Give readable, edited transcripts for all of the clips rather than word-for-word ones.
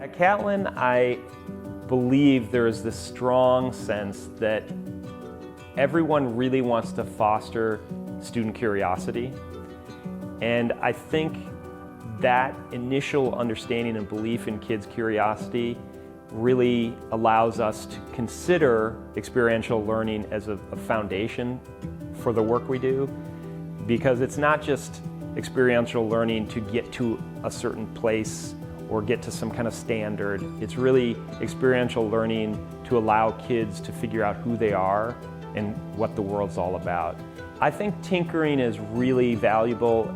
At Catlin, I believe there is this strong sense that everyone really wants to foster student curiosity. And I think that initial understanding and belief in kids' curiosity really allows us to consider experiential learning as a foundation for the work we do, because it's not just experiential learning to get to a certain place or get to some kind of standard. It's really experiential learning to allow kids to figure out who they are and what the world's all about. I think tinkering is really valuable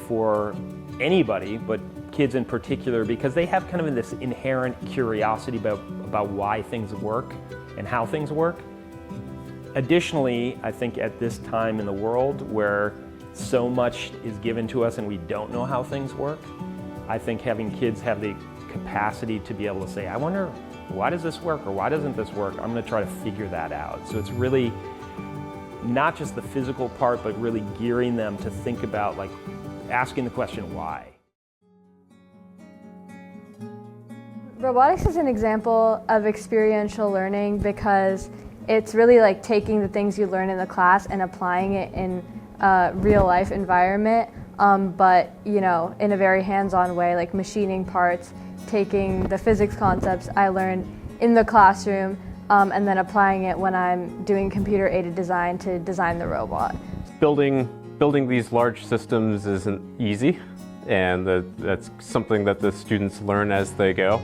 for anybody, but kids in particular, because they have kind of this inherent curiosity about why things work and how things work. Additionally, I think at this time in the world where so much is given to us and we don't know how things work, I think having kids have the capacity to be able to say, I wonder, why does this work or why doesn't this work? I'm going to try to figure that out. So it's really not just the physical part, but really gearing them to think about, like, asking the question, why? Robotics is an example of experiential learning because it's really like taking the things you learn in the class and applying it in a real life environment, but in a very hands-on way, like machining parts, taking the physics concepts I learned in the classroom and then applying it when I'm doing computer-aided design to design the robot. Building these large systems isn't easy, and that's something that the students learn as they go.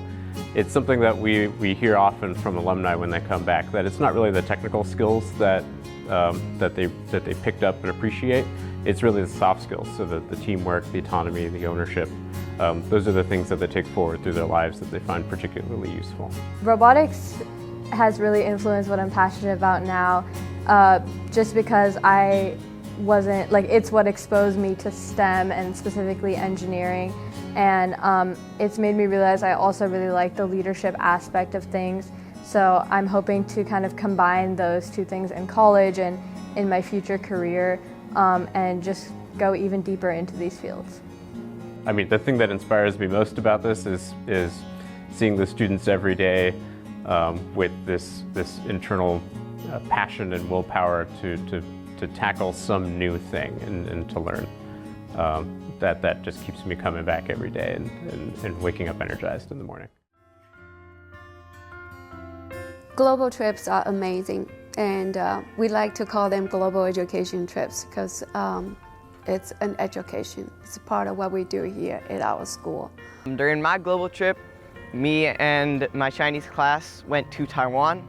It's something that we hear often from alumni when they come back, that it's not really the technical skills that they picked up and appreciate. It's really the soft skills, so the teamwork, the autonomy, the ownership. Those are the things that they take forward through their lives that they find particularly useful. Robotics has really influenced what I'm passionate about now, just because it's what exposed me to STEM and specifically engineering. And it's made me realize I also really like the leadership aspect of things. So I'm hoping to kind of combine those two things in college and in my future career and just go even deeper into these fields. I mean, the thing that inspires me most about this is seeing the students every day with this internal passion and willpower to tackle some new thing and to learn. That just keeps me coming back every day and waking up energized in the morning. Global trips are amazing, and we like to call them global education trips because it's an education. It's a part of what we do here at our school. During my global trip, me and my Chinese class went to Taiwan,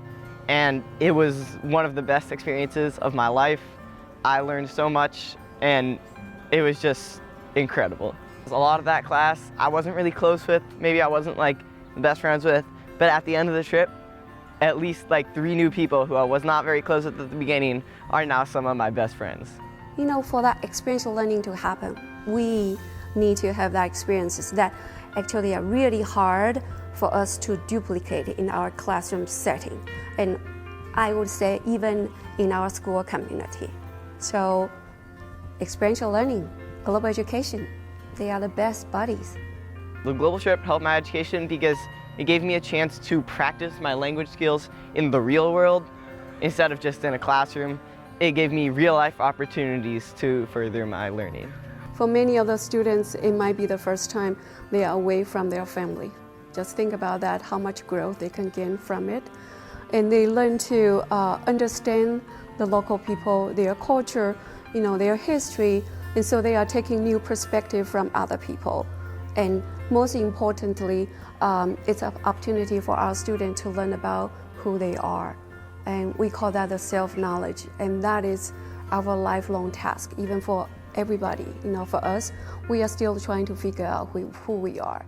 and it was one of the best experiences of my life. I learned so much, and it was just incredible. A lot of that class I wasn't really close with, maybe I wasn't like the best friends with, but at the end of the trip, at least like 3 new people who I was not very close with at the beginning are now some of my best friends. For that experiential learning to happen, we need to have that experiences that actually are really hard for us to duplicate in our classroom setting, and I would say even in our school community. So experiential learning, global education, they are the best buddies. The global trip helped my education because it gave me a chance to practice my language skills in the real world instead of just in a classroom. It gave me real-life opportunities to further my learning. For many of the students, it might be the first time they are away from their family. Just think about that, how much growth they can gain from it. And they learn to understand the local people, their culture, their history, and so they are taking new perspective from other people. And most importantly, it's an opportunity for our students to learn about who they are. And we call that the self-knowledge, and that is our lifelong task, even for everybody. For us, we are still trying to figure out who we are.